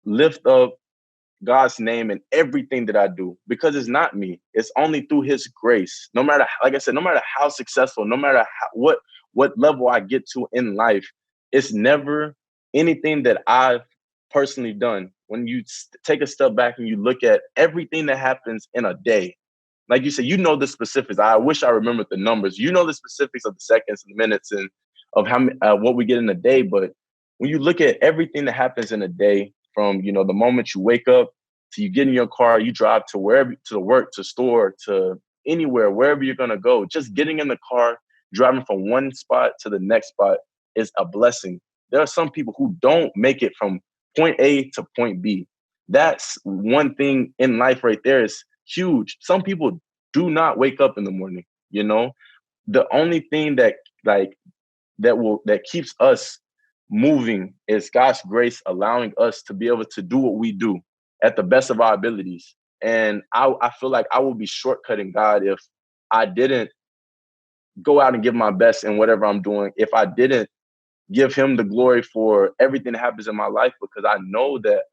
lift up God's name in everything that I do, because it's not me. It's only through his grace. No matter, like I said, no matter how successful, no matter what level I get to in life, it's never anything that I've personally done. When you take a step back and you look at everything that happens in a day, like you said, the specifics. I wish I remembered the numbers. The specifics of the seconds and minutes and of how what we get in a day. But when you look at everything that happens in a day, from the moment you wake up to you get in your car, you drive to wherever, to the work, to store, to anywhere, wherever you're gonna go, just getting in the car, driving from one spot to the next spot is a blessing. There are some people who don't make it from point A to point B. That's one thing in life right there is huge. Some people do not wake up in the morning. The only thing that keeps us moving is God's grace, allowing us to be able to do what we do at the best of our abilities. And I feel like I would be shortcutting God if I didn't go out and give my best in whatever I'm doing, if I didn't give him the glory for everything that happens in my life, because I know that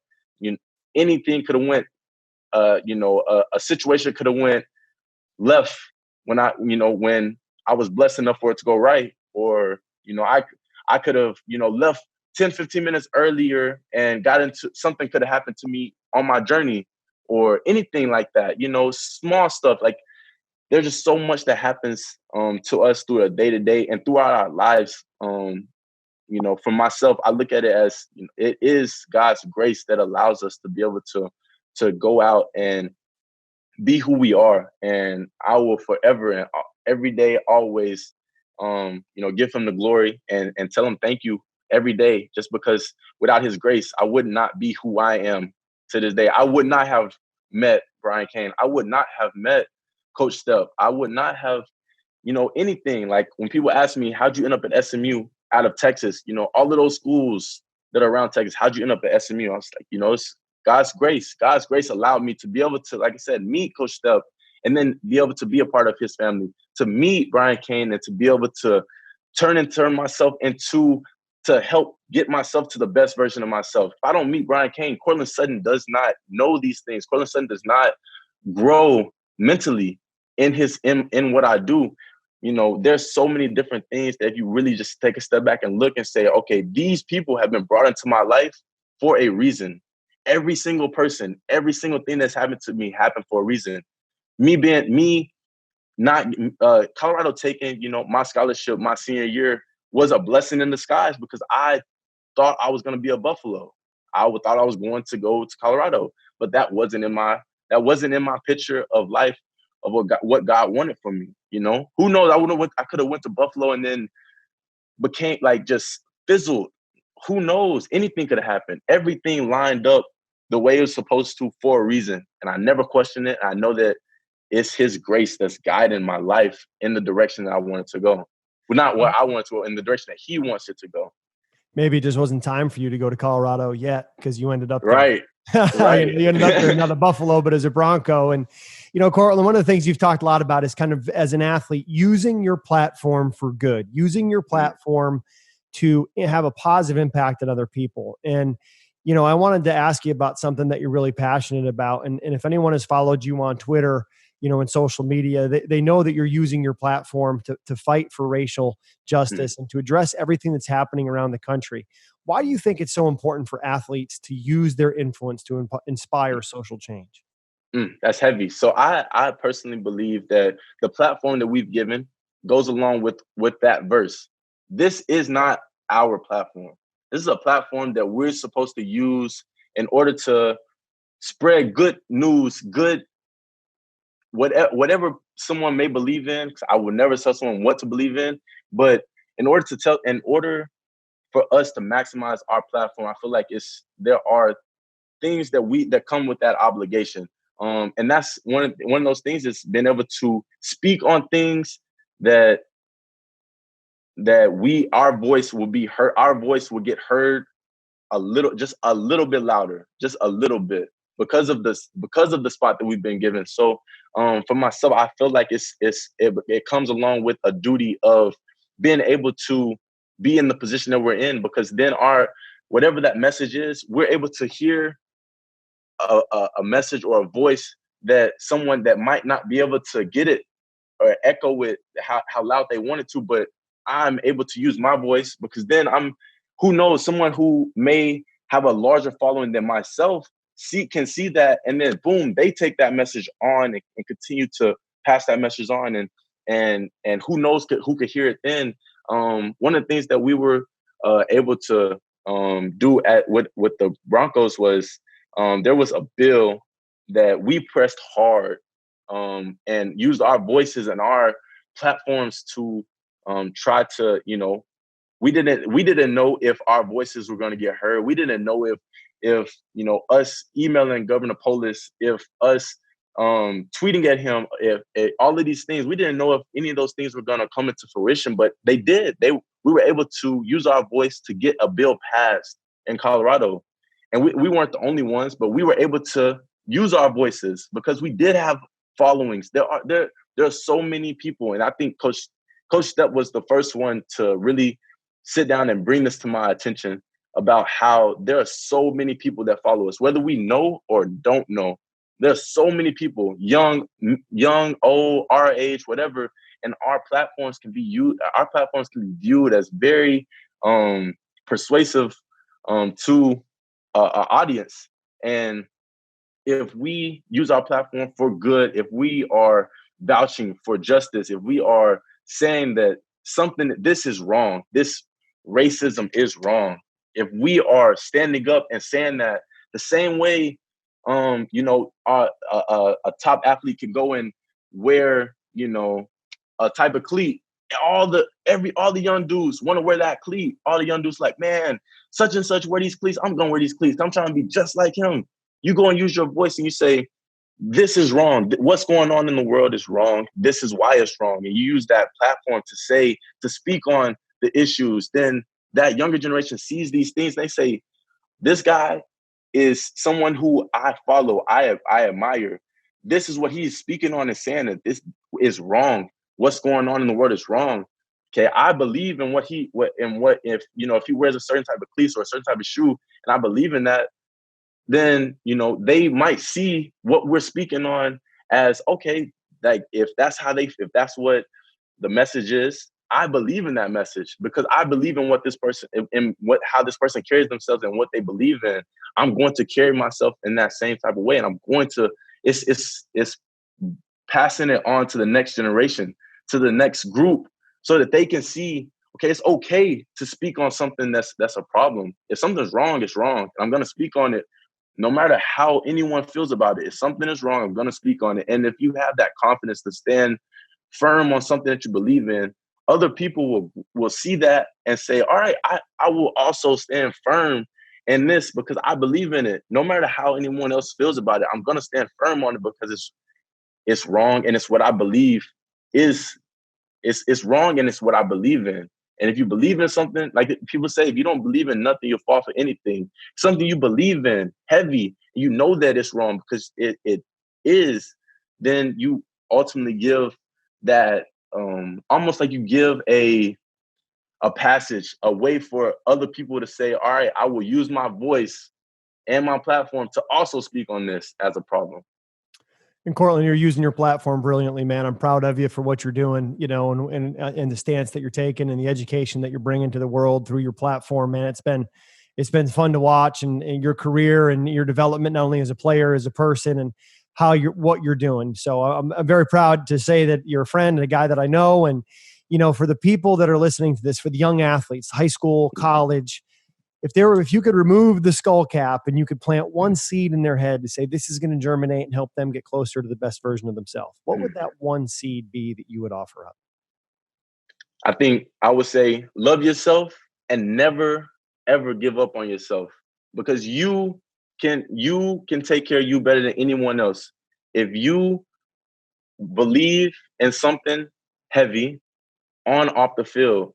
anything could have went, a situation could have went left when I was blessed enough for it to go right, or I could have, left 10, 15 minutes earlier and got into something could have happened to me on my journey or anything like that. Small stuff. Like there's just so much that happens to us through a day to day and throughout our lives. For myself, I look at it as it is God's grace that allows us to be able to go out and be who we are. And I will forever and every day, always, give him the glory and tell him thank you every day, just because without his grace, I would not be who I am to this day. I would not have met Brian Cain. I would not have met Coach Steph. I would not have, anything. Like when people ask me, how'd you end up at SMU out of Texas? All of those schools that are around Texas, how'd you end up at SMU? I was like, it's God's grace. God's grace allowed me to be able to, like I said, meet Coach Steph and then be able to be a part of his family, to meet Brian Cain and to be able to turn myself into, to help get myself to the best version of myself. If I don't meet Brian Cain, Courtland Sutton does not know these things. Courtland Sutton does not grow mentally in what I do. There's so many different things that if you really just take a step back and look and say, okay, these people have been brought into my life for a reason. Every single person, every single thing that's happened to me happened for a reason. Colorado taking, my scholarship my senior year was a blessing in disguise because I thought I was going to be a Buffalo. I thought I was going to go to Colorado, but that wasn't in my picture of life of what God wanted from me. Who knows? I could have went to Buffalo and then became just fizzled. Who knows? Anything could have happened. Everything lined up the way it was supposed to for a reason. And I never questioned it. I know that it's his grace that's guiding my life in the direction that I wanted to go. Well, not where I wanted to go, in the direction that he wants it to go. Maybe it just wasn't time for you to go to Colorado yet because you ended up there. Right. Right. You ended up there, not a Buffalo, but as a Bronco. And, Courtland, one of the things you've talked a lot about is kind of as an athlete, using your platform for good, using your platform to have a positive impact on other people. And, I wanted to ask you about something that you're really passionate about. And if anyone has followed you on Twitter, and social media, they know that you're using your platform to fight for racial justice and to address everything that's happening around the country. Why do you think it's so important for athletes to use their influence to inspire social change? That's heavy. So I personally believe that the platform that we've given goes along with that verse. This is not our platform. This is a platform that we're supposed to use in order to spread good news, whatever someone may believe in, because I would never tell someone what to believe in, but in order for us to maximize our platform, I feel like there are things that come with that obligation. And that's one of those things is being able to speak on things that our voice will be heard, our voice will get heard just a little bit louder, just a little bit, because of the spot that we've been given. So for myself, I feel like it comes along with a duty of being able to be in the position that we're in, because then whatever that message is, we're able to hear a message or a voice that someone that might not be able to get it or echo it how loud they wanted to, but I'm able to use my voice, because then who knows, someone who may have a larger following than myself can see that, and then boom, they take that message on and continue to pass that message on, and who knows who could hear it then. One of the things that we were able to do with the Broncos was there was a bill that we pressed hard and used our voices and our platforms to try to, we didn't know if our voices were going to get heard. We didn't know if us emailing Governor Polis, if us tweeting at him, if all of these things, we didn't know if any of those things were going to come into fruition, but they did. We were able to use our voice to get a bill passed in Colorado. And we weren't the only ones, but we were able to use our voices because we did have followings. There are so many people. And I think Coach Step was the first one to really sit down and bring this to my attention about how there are so many people that follow us, whether we know or don't know. There's so many people, young, old, our age, whatever, and our platforms can be viewed as very persuasive to an audience. And if we use our platform for good, if we are vouching for justice, if we are saying that this is wrong, this racism is wrong, if we are standing up and saying that the same way, a top athlete can go and wear, a type of cleat, all the young dudes want to wear that cleat. All the young dudes like, man, such and such wear these cleats. I'm gonna wear these cleats. I'm trying to be just like him. You go and use your voice and you say, this is wrong. What's going on in the world is wrong. This is why it's wrong. And you use that platform to speak on the issues. Then that younger generation sees these things. They say, this guy is someone who I follow, I admire. This is what he's speaking on and saying that this is wrong. What's going on in the world is wrong. Okay, I believe in if he wears a certain type of cleats or a certain type of shoe, and I believe in that, then, they might see what we're speaking on as, okay, like if that's what the message is, I believe in that message because I believe in what this person, how this person carries themselves and what they believe in. I'm going to carry myself in that same type of way. And I'm going to, it's passing it on to the next generation, to the next group, so that they can see, okay, it's okay to speak on something that's a problem. If something's wrong, it's wrong. And I'm going to speak on it no matter how anyone feels about it. If something is wrong, I'm going to speak on it. And if you have that confidence to stand firm on something that you believe in, other people will see that and say, all right, I will also stand firm in this because I believe in it. No matter how anyone else feels about it, I'm going to stand firm on it because it's wrong and it's what I believe is it's wrong and it's what I believe in. And if you believe in something, like people say, if you don't believe in nothing, you'll fall for anything. Something you believe in heavy, you know that it's wrong because it is, then you ultimately give that almost like you give a passage, a way for other people to say, all right, I will use my voice and my platform to also speak on this as a problem. And Courtland, you're using your platform brilliantly, man. I'm proud of you for what you're doing, and the stance that you're taking and the education that you're bringing to the world through your platform, man. It's been fun to watch and your career and your development, not only as a player, as a person, and what you're doing. So I'm very proud to say that you're a friend and a guy that I know. And, for the people that are listening to this, for the young athletes, high school, college, if you could remove the skull cap and you could plant one seed in their head to say this is going to germinate and help them get closer to the best version of themselves, what would that one seed be that you would offer up? I think I would say love yourself and never, ever give up on yourself, because you can take care of you better than anyone else. If you believe in something heavy off the field,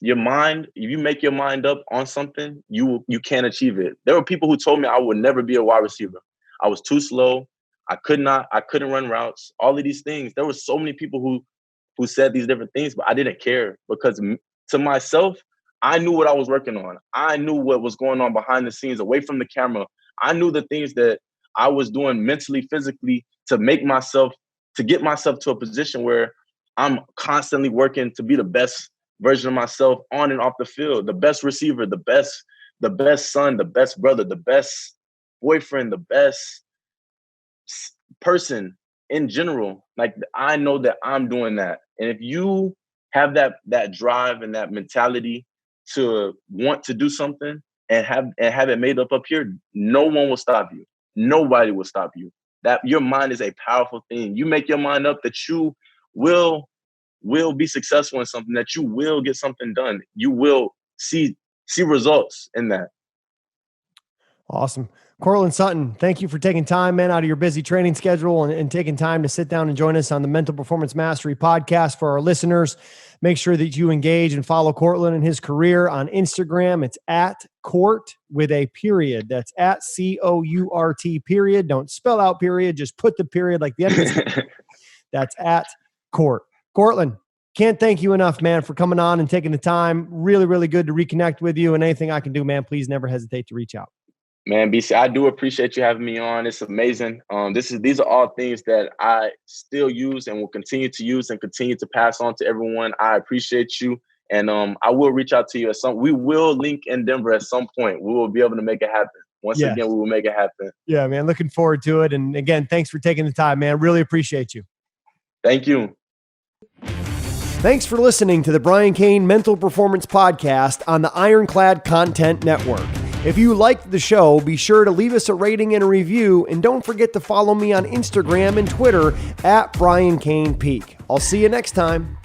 your mind, if you make your mind up on something, you can't achieve it. There were people who told me I would never be a wide receiver. I was too slow. I couldn't run routes. All of these things. There were so many people who said these different things, but I didn't care because to myself, I knew what I was working on. I knew what was going on behind the scenes, away from the camera. I knew the things that I was doing mentally, physically to get myself to a position where I'm constantly working to be the best version of myself on and off the field, the best receiver, the best son, the best brother, the best boyfriend, the best person in general. Like, I know that I'm doing that. And if you have that drive and that mentality to want to do something and have it made up here, no one will stop you. Nobody will stop you. That your mind is a powerful thing. You make your mind up that you will be successful in something, that you will get something done. You will see results in that. Awesome. Courtland Sutton, thank you for taking time, man, out of your busy training schedule and taking time to sit down and join us on the Mental Performance Mastery podcast. For our listeners, make sure that you engage and follow Courtland and his career on Instagram. It's at Court with a period. That's at COURT period. Don't spell out period. Just put the period like the end of the That's at Court. Courtland, can't thank you enough, man, for coming on and taking the time. Really, really good to reconnect with you. And anything I can do, man, please never hesitate to reach out. Man, BC, I do appreciate you having me on. It's amazing. These are all things that I still use and will continue to use and continue to pass on to everyone. I appreciate you. And I will reach out to you we will link in Denver at some point. We will be able to make it happen. Once again, we will make it happen. Yeah, man. Looking forward to it. And again, thanks for taking the time, man. Really appreciate you. Thank you. Thanks for listening to the Brian Cain Mental Performance Podcast on the Ironclad Content Network. If you liked the show, be sure to leave us a rating and a review, and don't forget to follow me on Instagram and Twitter at Brian Cain Peak. I'll see you next time.